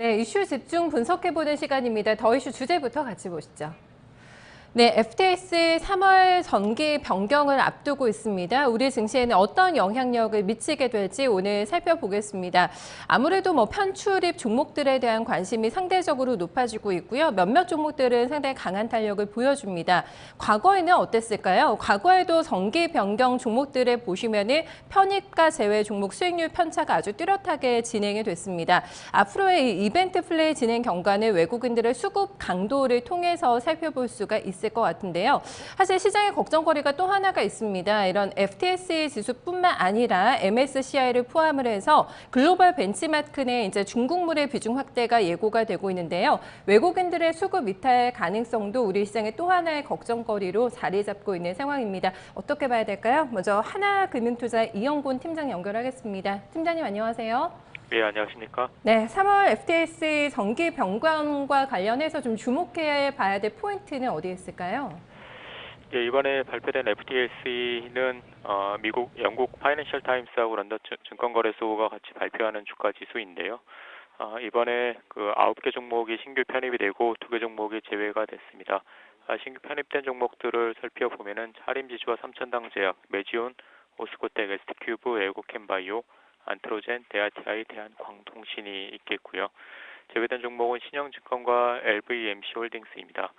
네, 이슈 집중 분석해보는 시간입니다. 더 이슈 주제부터 같이 보시죠. 네, FTX 3월 정기 변경을 앞두고 있습니다. 우리 증시에는 어떤 영향력을 미치게 될지 오늘 살펴보겠습니다. 아무래도 편출입 종목들에 대한 관심이 상대적으로 높아지고 있고요. 몇몇 종목들은 상당히 강한 탄력을 보여줍니다. 과거에는 어땠을까요? 과거에도 정기 변경 종목들을 보시면은 편입과 제외 종목 수익률 편차가 아주 뚜렷하게 진행이 됐습니다. 앞으로의 이 이벤트 플레이 진행 경과는 외국인들의 수급 강도를 통해서 살펴볼 수가 있을 것 같은데요. 사실 시장의 걱정거리가 또 하나가 있습니다. 이런 FTSE 지수뿐만 아니라 MSCI를 포함을 해서 글로벌 벤치마크 내 이제 중국물의 비중 확대가 예고가 되고 있는데요. 외국인들의 수급 이탈 가능성도 우리 시장의 또 하나의 걱정거리로 자리 잡고 있는 상황입니다. 어떻게 봐야 될까요? 먼저 하나금융투자 이영곤 팀장 연결하겠습니다. 팀장님 안녕하세요. 네, 안녕하십니까? 네, 3월 FTX 정기 변경과 관련해서 좀 주목해 봐야 될 포인트는 어디에 있을까요? 예, 이번에 발표된 FTSE는 미국, 영국 파이낸셜 타임스하고 런던 증권거래소가 같이 발표하는 주가 지수인데요. 이번에 그 9개 종목이 신규 편입이 되고 2개 종목이 제외가 됐습니다. 신규 편입된 종목들을 살펴보면은 하림지수와 삼천당제약, 메지온, 오스코텍, ST큐브, 에고캠바이오, 안트로젠, 대아티아이, 대한광통신이 있겠고요. 제외된 종목은 신영증권과 LVMC홀딩스입니다.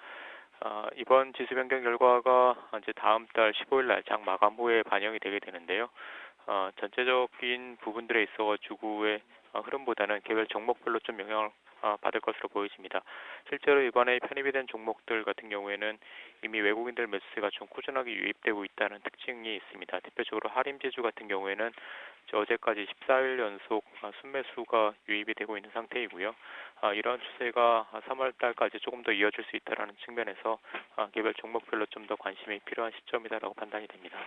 이번 지수 변경 결과가 이제 다음 달 15일 날 장 마감 후에 반영이 되게 되는데요. 전체적인 부분들에 있어가지고의 흐름보다는 개별 종목별로 좀 영향을 받을 것으로 보여집니다. 실제로 이번에 편입이 된 종목들 같은 경우에는 이미 외국인들 매수세가 좀 꾸준하게 유입되고 있다는 특징이 있습니다. 대표적으로 하림지수 같은 경우에는 어제까지 14일 연속 순매수가 유입이 되고 있는 상태이고요. 이런 추세가 3월 달까지 조금 더 이어질 수 있다는 측면에서 개별 종목별로 좀 더 관심이 필요한 시점이다라고 판단이 됩니다.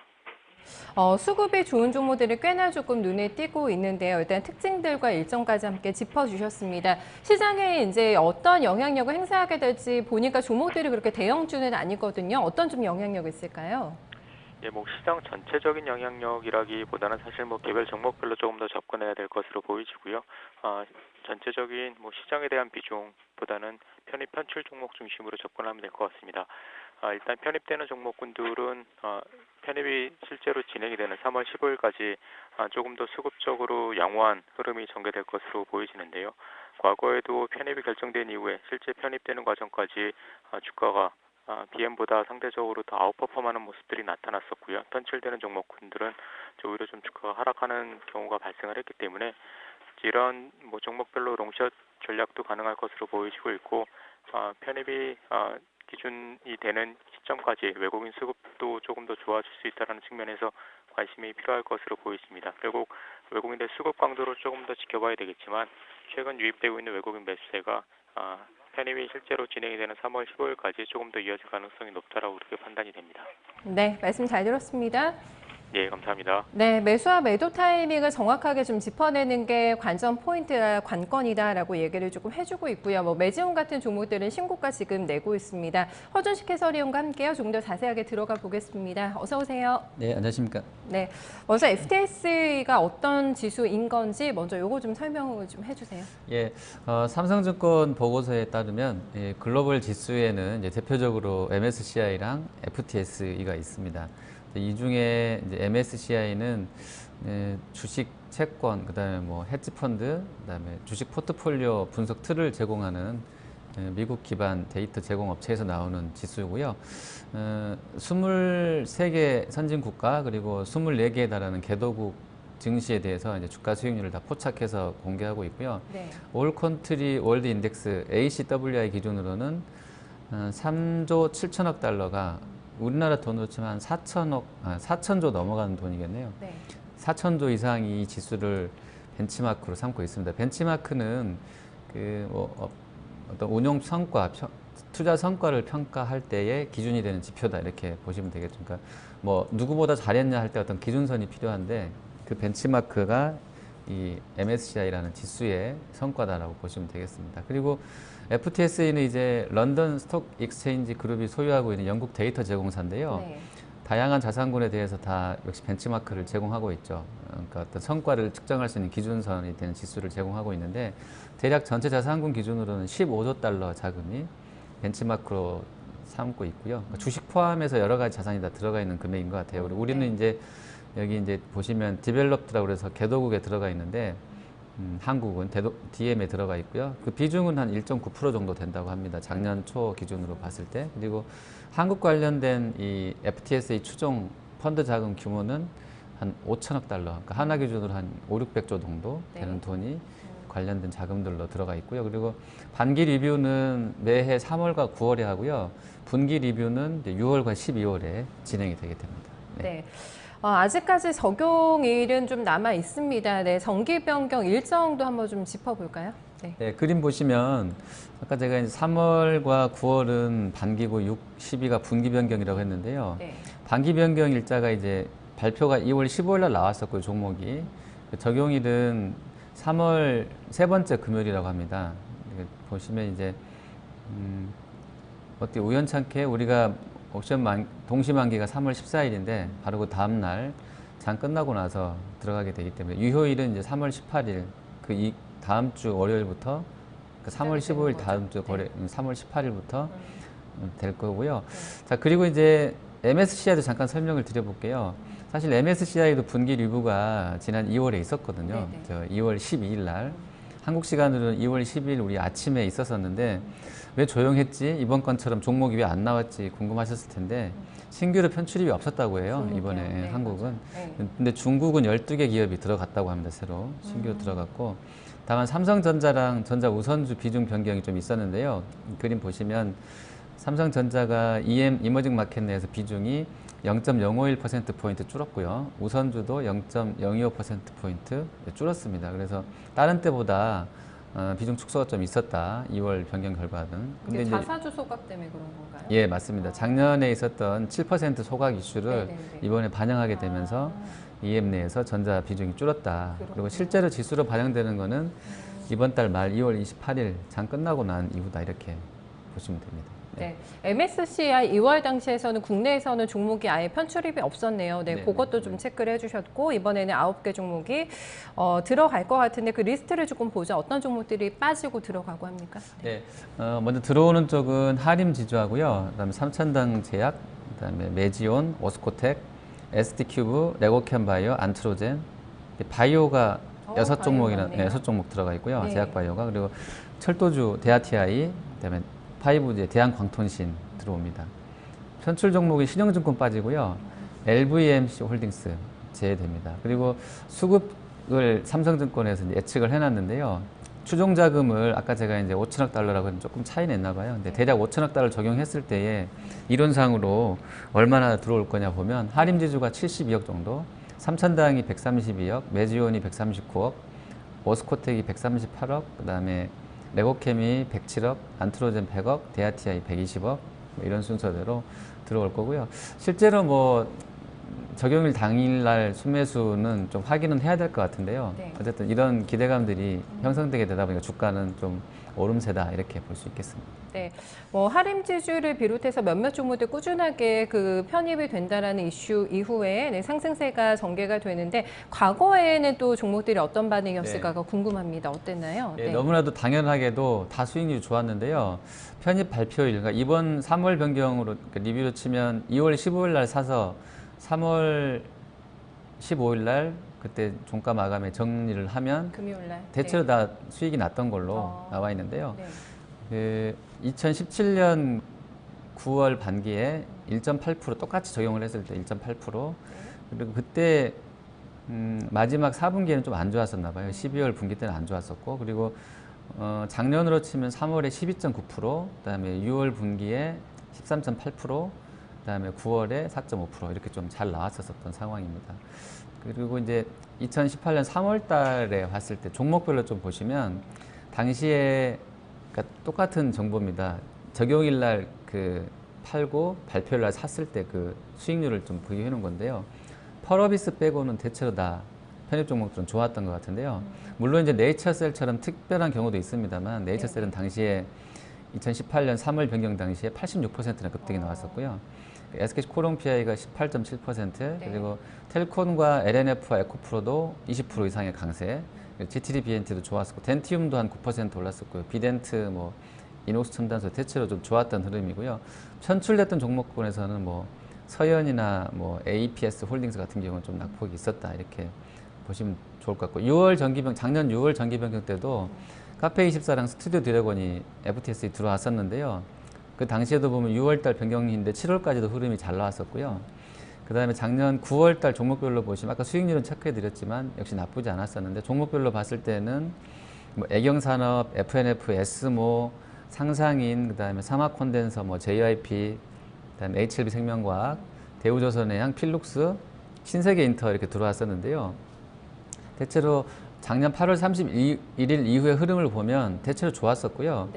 수급이 좋은 종목들이 꽤나 조금 눈에 띄고 있는데요. 일단 특징들과 일정까지 함께 짚어주셨습니다. 시장에 이제 어떤 영향력을 행사하게 될지 보니까 종목들이 그렇게 대형주는 아니거든요. 어떤 좀 영향력이 있을까요? 예, 시장 전체적인 영향력이라기보다는 사실 개별 종목별로 조금 더 접근해야 될 것으로 보이지고요. 전체적인 시장에 대한 비중보다는 편입 편출 종목 중심으로 접근하면 될 것 같습니다. 일단 편입되는 종목군들은 편입이 실제로 진행이 되는 3월 15일까지 조금 더 수급적으로 양호한 흐름이 전개될 것으로 보여지는데요. 과거에도 편입이 결정된 이후에 실제 편입되는 과정까지 주가가 BM보다 상대적으로 더 아웃퍼폼하는 모습들이 나타났었고요. 편출되는 종목군들은 오히려 좀 주가가 하락하는 경우가 발생을 했기 때문에 이런 종목별로 롱숏 전략도 가능할 것으로 보여지고 있고 편입이 기준이 되는 시점까지 외국인 수급도 조금 더 좋아질 수 있다는 측면에서 관심이 필요할 것으로 보입니다. 결국 외국인들 수급 강도를 조금 더 지켜봐야 되겠지만 최근 유입되고 있는 외국인 매수세가 편입이 실제로 진행이 되는 3월 15일까지 조금 더 이어질 가능성이 높다라고 그렇게 판단이 됩니다. 네, 말씀 잘 들었습니다. 네, 감사합니다. 네, 매수와 매도 타이밍을 정확하게 좀 짚어내는 게 관전 포인트라 관건이다라고 얘기를 조금 해주고 있고요. 메지온 같은 종목들은 신고가 지금 내고 있습니다. 허준식 해설위원과 함께요. 조금 더 자세하게 들어가 보겠습니다. 어서 오세요. 네, 안녕하십니까. 네, 먼저 FTS가 어떤 지수인 건지 먼저 요거 좀 설명을 좀 해주세요. 예, 삼성증권 보고서에 따르면 글로벌 지수에는 이제 대표적으로 MSCI랑 FTSE가 있습니다. 이 중에 이제 MSCI는 주식, 채권, 그다음에 헤지펀드, 그다음에 주식 포트폴리오 분석 툴을 제공하는 미국 기반 데이터 제공 업체에서 나오는 지수고요. 23개 선진 국가 그리고 24개에 달하는 개도국 증시에 대해서 이제 주가 수익률을 다 포착해서 공개하고 있고요. 네. 올 컨트리 월드 인덱스 ACWI 기준으로는 3조 7천억 달러가 우리나라 돈으로 치면 한 4천조 넘어가는 돈이겠네요. 네. 4천조 이상이 이 지수를 벤치마크로 삼고 있습니다. 벤치마크는 어떤 운용 성과, 투자 성과를 평가할 때의 기준이 되는 지표다 이렇게 보시면 되겠죠. 그러니까 누구보다 잘했냐 할 때 어떤 기준선이 필요한데 그 벤치마크가 이 MSCI라는 지수의 성과다라고 보시면 되겠습니다. 그리고 FTSE는 이제 런던 스톡 익스체인지 그룹이 소유하고 있는 영국 데이터 제공사인데요. 네. 다양한 자산군에 대해서 다 역시 벤치마크를 제공하고 있죠. 그러니까 어떤 성과를 측정할 수 있는 기준선이 되는 지수를 제공하고 있는데 대략 전체 자산군 기준으로는 15조 달러 자금이 벤치마크로 삼고 있고요. 그러니까 주식 포함해서 여러 가지 자산이 다 들어가 있는 금액인 것 같아요. 그리고 우리는 이제 여기 이제 보시면 디벨롭드라고 그래서 개도국에 들어가 있는데 한국은 DM에 들어가 있고요. 그 비중은 한 1.9% 정도 된다고 합니다. 작년 초 기준으로 봤을 때. 그리고 한국 관련된 이 FTSA 추종 펀드 자금 규모는 한 5천억 달러, 그러니까 하나 기준으로 한 5, 600조 정도 되는 돈이 관련된 자금들로 들어가 있고요. 그리고 반기 리뷰는 매해 3월과 9월에 하고요. 분기 리뷰는 이제 6월과 12월에 진행이 되게 됩니다. 네. 아직까지 적용일은 좀 남아 있습니다. 네, 정기 변경 일정도 한번 좀 짚어볼까요? 네. 네, 그림 보시면 아까 제가 이제 3월과 9월은 반기고 6, 12가 분기 변경이라고 했는데요. 네. 반기 변경 일자가 이제 발표가 2월 15일 날 나왔었고요, 종목이. 적용일은 3월 세 번째 금요일이라고 합니다. 보시면 이제 어떻게 우연찮게 우리가 옵션 동시 만기가 3월 14일인데 바로 그 다음 날 장 끝나고 나서 들어가게 되기 때문에 유효일은 이제 3월 18일 그 다음 주 월요일부터 그 3월 15일 다음 주 3월 18일부터 될 거고요. 자, 그리고 이제 MSCI도 잠깐 설명을 드려볼게요. 사실 MSCI도 분기 리뷰가 지난 2월에 있었거든요. 저 2월 12일 날. 한국 시간으로는 2월 10일 우리 아침에 있었었는데 왜 조용했지? 이번 건처럼 종목이 왜 안 나왔지? 궁금하셨을 텐데 신규로 편출입이 없었다고 해요. 이번에 네, 한국은. 근데 중국은 12개 기업이 들어갔다고 합니다. 새로. 신규로 들어갔고. 다만 삼성전자랑 전자우선주 비중 변경이 좀 있었는데요. 그림 보시면 삼성전자가 이머징 마켓 내에서 비중이 0.051%포인트 줄었고요. 우선주도 0.025%포인트 줄었습니다. 그래서 다른 때보다 비중 축소가 좀 있었다. 2월 변경 결과는. 근데 자사주 소각 때문에 그런 건가요? 예, 맞습니다. 작년에 있었던 7% 소각 이슈를 이번에 반영하게 되면서 EM 내에서 전자 비중이 줄었다. 그리고 실제로 지수로 반영되는 거는 이번 달 말 2월 28일 장 끝나고 난 이후다 이렇게 보시면 됩니다. 네. MSCI 2월 당시에서는 국내에서는 종목이 아예 편출입이 없었네요. 네, 그것도 좀 체크를 해주셨고 이번에는 9개 종목이 들어갈 것 같은데 그 리스트를 조금 보죠. 어떤 종목들이 빠지고 들어가고 합니까? 네, 먼저 들어오는 쪽은 하림지주하고요. 그다음에 삼천당 제약, 그다음에 메지온, 오스코텍, SD큐브, 레고캠바이오, 안트로젠, 바이오가 6종목이나 6종목 들어가 있고요. 제약바이오가 그리고 철도주 대아TI, 그다음에 파이브제 대한광통신 들어옵니다. 편출 종목이 신영증권 빠지고요. LVMC 홀딩스 제외됩니다. 그리고 수급을 삼성증권에서 이제 예측을 해놨는데요. 추종 자금을 아까 제가 이제 5천억 달러라고 했는데 조금 차이 냈나 봐요. 근데 대략 5천억 달러 적용했을 때에 이론상으로 얼마나 들어올 거냐 보면 하림지주가 72억 정도, 삼천당이 132억, 메지온이 139억, 오스코텍이 138억, 그다음에 레고캠이 107억, 안트로젠 100억, 대아TI 120억 뭐 이런 순서대로 들어올 거고요. 실제로 뭐 적용일 당일날 순매수는 좀 확인은 해야 될 것 같은데요. 어쨌든 이런 기대감들이 형성되게 되다 보니까 주가는 좀 오름세다 이렇게 볼 수 있겠습니다. 네, 뭐 하림지주를 비롯해서 몇몇 종목들 꾸준하게 그 편입이 된다라는 이슈 이후에 상승세가 전개가 되는데 과거에는 또 종목들이 어떤 반응이었을까가 궁금합니다. 어땠나요? 예, 너무나도 당연하게도 다 수익률이 좋았는데요. 편입 발표일, 그러니까 이번 3월 변경으로 그러니까 리뷰로 치면 2월 15일 날 사서 3월 15일 날 그때 종가 마감에 정리를 하면 금요일날 대체로 다 수익이 났던 걸로 나와 있는데요. 그 2017년 9월 반기에 1.8% 똑같이 적용을 했을 때 1.8% 그리고 그때 마지막 4분기에는 좀 안 좋았었나 봐요. 12월 분기 때는 안 좋았었고 그리고 작년으로 치면 3월에 12.9%, 그다음에 6월 분기에 13.8%, 그다음에 9월에 4.5% 이렇게 좀 잘 나왔었던 상황입니다. 그리고 이제 2018년 3월 달에 봤을 때 종목별로 좀 보시면 당시에 그러니까 똑같은 정보입니다. 적용일 날 그 팔고 발표일 날 샀을 때 그 수익률을 좀 비교해 놓은 건데요. 펄어비스 빼고는 대체로 다 편입 종목들은 좋았던 것 같은데요. 물론 이제 네이처셀처럼 특별한 경우도 있습니다만 네이처셀은 당시에 2018년 3월 변경 당시에 86%나 급등이 나왔었고요. SK 코롱 PI가 18.7%, 그리고 텔콘과 LNF와 에코프로도 20% 이상의 강세, GTD BNT도 좋았었고, 덴티움도 한 9% 올랐었고요. 비덴트, 뭐 이녹스 첨단소 대체로 좀 좋았던 흐름이고요. 편출됐던 종목군에서는 뭐 서현이나 뭐 APS 홀딩스 같은 경우는 좀 낙폭이 있었다 이렇게 보시면 좋을 것 같고, 작년 6월 정기 변경 때도 카페24랑 스튜디오 드래곤이 FTS에 들어왔었는데요. 그 당시에도 보면 6월달 변경인데 7월까지도 흐름이 잘 나왔었고요. 그 다음에 작년 9월달 종목별로 보시면 아까 수익률은 체크해드렸지만 역시 나쁘지 않았었는데, 종목별로 봤을 때는 뭐 애경산업, FNF, S모, 상상인, 그 다음에 삼화콘덴서, 뭐 JYP, 그 다음에 HLB 생명과학, 대우조선해양, 필룩스, 신세계인터 이렇게 들어왔었는데요. 대체로 작년 8월 31일 이후의 흐름을 보면 대체로 좋았었고요.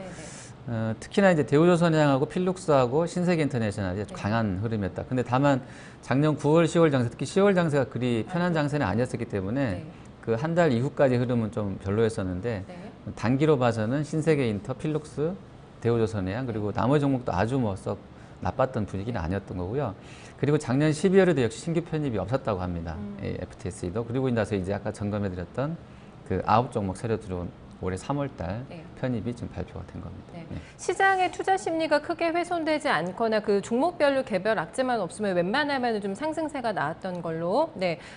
특히나 이제 대우조선해양하고 필룩스하고 신세계인터내셔널이 아주 강한 흐름이었다. 근데 다만 작년 9월, 10월 장세, 특히 10월 장세가 그리 편한 장세는 아니었기 때문에 그 한 달 이후까지 흐름은 좀 별로였었는데, 단기로 봐서는 신세계인터, 필룩스, 대우조선해양, 그리고 나머지 종목도 아주 뭐 썩 나빴던 분위기는 아니었던 거고요. 그리고 작년 12월에도 역시 신규 편입이 없었다고 합니다. FTSE도. 그리고 나서 이제 아까 점검해드렸던 그 9종목 새로 들어온 올해 3월달 편입이 지금 발표가 된 겁니다. 시장의 투자 심리가 크게 훼손되지 않거나 그 종목별로 개별 악재만 없으면 웬만하면 좀 상승세가 나왔던 걸로,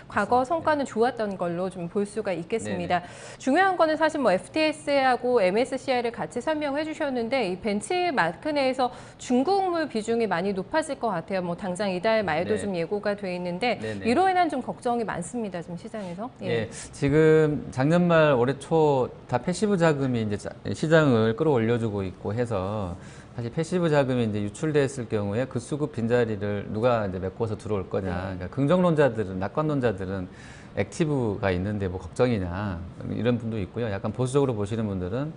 과거 성과는 좋았던 걸로 좀 볼 수가 있겠습니다. 중요한 거는 사실 뭐 FTS하고 MSCI를 같이 설명해 주셨는데, 이 벤치마크 내에서 중국물 비중이 많이 높아질 것 같아요. 뭐 당장 이달 말도 좀 예고가 돼 있는데 이로 인한 좀 걱정이 많습니다. 지금 시장에서. 지금 작년 말 올해 초 다 패시브 자금이 이제 시장을 끌어올려주고 있고 해서, 사실 패시브 자금이 이제 유출됐을 경우에 그 수급 빈자리를 누가 이제 메꿔서 들어올 거냐. 그러니까 긍정론자들은, 낙관론자들은 액티브가 있는데 뭐 걱정이냐 이런 분도 있고요. 약간 보수적으로 보시는 분들은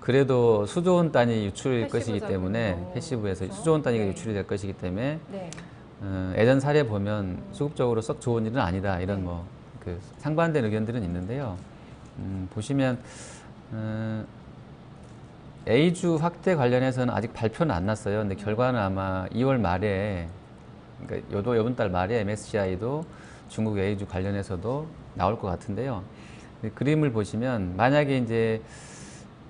그래도 수조 원 단위 유출일 것이기 때문에, 패시브에서 수조 원 단위가 유출이 될 것이기 때문에 예전 사례 보면 수급적으로 썩 좋은 일은 아니다, 이런 뭐 그 상반된 의견들은 있는데요. 보시면 A주 확대 관련해서는 아직 발표는 안 났어요. 근데 결과는 아마 2월 말에, 그러니까 이번 달 말에 MSCI도 중국 A주 관련해서도 나올 것 같은데요. 그림을 보시면 만약에 이제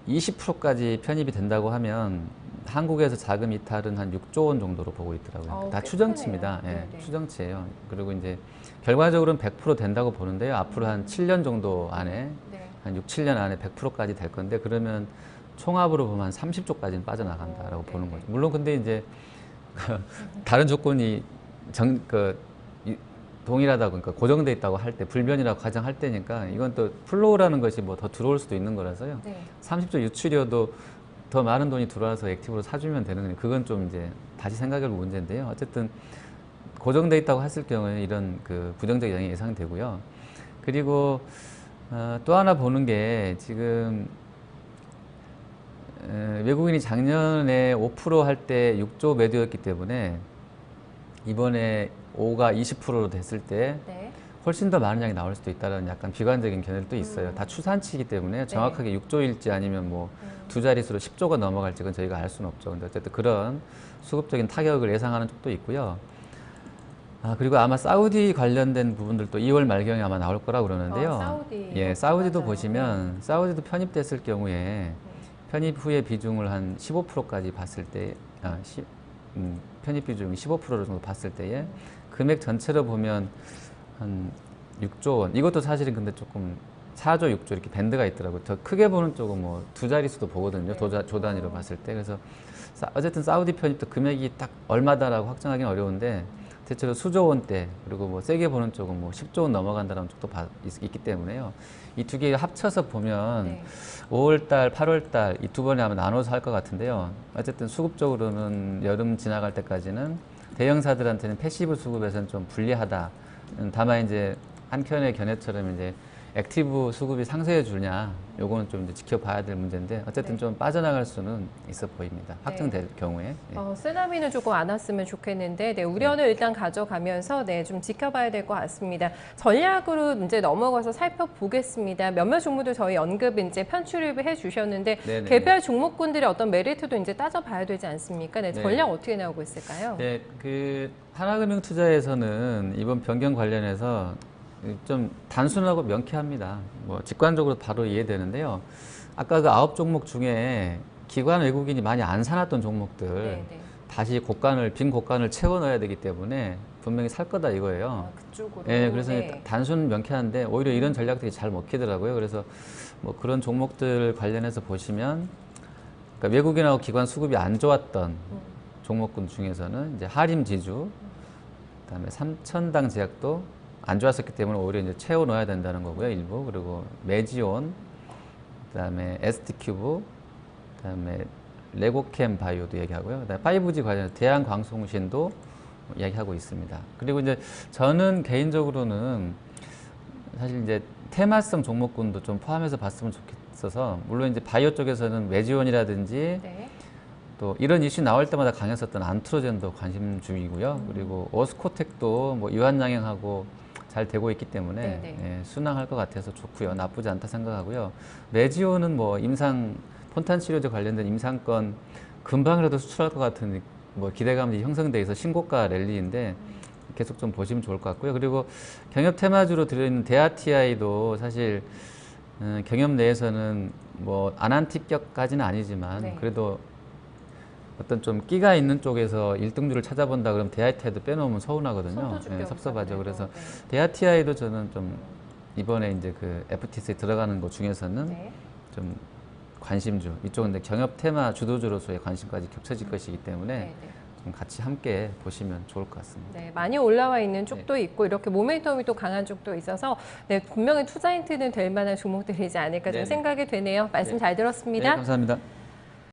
20%까지 편입이 된다고 하면 한국에서 자금 이탈은 한 6조 원 정도로 보고 있더라고요. 다 추정치입니다. 추정치예요. 그리고 이제 결과적으로는 100% 된다고 보는데요. 앞으로 한 7년 정도 안에, 한 6, 7년 안에 100%까지 될 건데, 그러면 총합으로 보면 한 30조까지는 빠져나간다라고 보는 거죠. 물론 근데 이제 다른 조건이 동일하다고, 그러니까 고정돼 있다고 할 때, 불변이라고 가정할 때니까, 이건 또 플로우라는 것이 뭐 더 들어올 수도 있는 거라서요. 30조 유출이어도 더 많은 돈이 들어와서 액티브로 사주면 되는 거니까, 그건 좀 이제 다시 생각해볼 문제인데요. 어쨌든 고정돼 있다고 했을 경우에 이런 그 부정적 영향이 예상되고요. 그리고 또 하나 보는 게, 지금 외국인이 작년에 5% 할 때 6조 매도였기 때문에 이번에 5가 20%로 됐을 때 훨씬 더 많은 양이 나올 수도 있다는 약간 비관적인 견해도 있어요. 다 추산치이기 때문에 정확하게 6조일지 아니면 뭐 두 자릿수로 10조가 넘어갈지 는 저희가 알 수는 없죠. 근데 어쨌든 그런 수급적인 타격을 예상하는 쪽도 있고요. 그리고 아마 사우디 관련된 부분들도 2월 말경에 아마 나올 거라고 그러는데요. 사우디도 맞아요. 보시면 사우디도 편입됐을 경우에 편입 후에 비중을 한 15%까지 봤을 때, 편입 비중이 15% 정도 봤을 때에 금액 전체로 보면 한 6조 원. 이것도 사실은 근데 조금 4조, 6조 이렇게 밴드가 있더라고요. 더 크게 보는 쪽은 뭐 두 자릿수도 보거든요. 조 단위로 봤을 때. 그래서 어쨌든 사우디 편입도 금액이 딱 얼마다라고 확정하기는 어려운데, 대체로 수조 원대, 그리고 뭐 세게 보는 쪽은 뭐 10조 원 넘어간다는 쪽도 있기 때문에요. 이 두 개 합쳐서 보면 5월달, 8월달 이 두 번에 아마 나눠서 할 것 같은데요. 어쨌든 수급적으로는 여름 지나갈 때까지는 대형사들한테는 패시브 수급에서는 좀 불리하다. 다만 이제 한켠의 견해처럼 이제 액티브 수급이 상쇄해 주냐, 요거는 좀 이제 지켜봐야 될 문제인데 어쨌든 네. 좀 빠져나갈 수는 있어 보입니다. 확정될 경우에. 예. 쓰나미는 조금 안 왔으면 좋겠는데, 네, 우려는 일단 가져가면서 네, 좀 지켜봐야 될 것 같습니다. 전략으로 이제 넘어가서 살펴보겠습니다. 몇몇 종목들 저희 언급 이제 편출입을 해주셨는데 네네네. 개별 종목군들의 어떤 메리트도 이제 따져봐야 되지 않습니까? 네, 네. 전략 어떻게 나오고 있을까요? 네, 그 하나금융투자에서는 이번 변경 관련해서 좀 단순하고 명쾌합니다. 뭐 직관적으로 바로 이해되는데요. 아까 그 9종목 중에 기관 외국인이 많이 안 사놨던 종목들 네, 네. 다시 빈 곡간을 채워 넣어야 되기 때문에 분명히 살 거다 이거예요. 그쪽으로. 네, 그래서 네. 단순 명쾌한데 오히려 이런 전략들이 잘 먹히더라고요. 그래서 뭐 그런 종목들 관련해서 보시면 그러니까 외국인하고 기관 수급이 안 좋았던 종목군 중에서는 이제 하림지주, 그다음에 삼천당 제약도 안 좋았었기 때문에 오히려 이제 채워 넣어야 된다는 거고요, 일부. 그리고 메지온, 그다음에 ST큐브, 그다음에 레고캠 바이오도 얘기하고요. 그다음에 5G 관련해서 대한광송신도 이야기하고 있습니다. 그리고 이제 저는 개인적으로는 사실 이제 테마성 종목군도 좀 포함해서 봤으면 좋겠어서, 물론 이제 바이오 쪽에서는 메지온이라든지 네. 또 이런 이슈 나올 때마다 강했었던 안트로젠도 관심 중이고요. 그리고 오스코텍도 뭐 이완양행하고 잘 되고 있기 때문에 네네. 예, 순항할 것 같아서 좋고요. 나쁘지 않다 생각하고요. 메지오는 뭐 폰탄 치료제 관련된 임상건 금방이라도 수출할 것 같은 뭐 기대감이 형성돼 있어 신고가 랠리인데 계속 좀 보시면 좋을 것 같고요. 그리고 경협 테마주로 들어있는 데아티아이도 사실 경협 내에서는 뭐 아난티격까지는 아니지만 네. 그래도 어떤 좀 끼가 있는 쪽에서 1등주를 찾아본다 그러면 데아티아이도 빼놓으면 서운하거든요. 손도 예, 섭섭하죠. 없잖아요. 그래서 네. 데아티아이도 저는 좀 이번에 이제 그 FTS에 들어가는 것 중에서는 네. 좀 관심주, 이쪽은 근데 경협 테마 주도주로서의 관심까지 겹쳐질 것이기 때문에 네, 네. 좀 같이 함께 보시면 좋을 것 같습니다. 네, 많이 올라와 있는 쪽도 있고 이렇게 모멘텀이 또 강한 쪽도 있어서 네, 분명히 투자 힌트는 될 만한 종목들이지 않을까 좀 네네. 생각이 되네요. 말씀 네. 잘 네, 들었습니다. 감사합니다.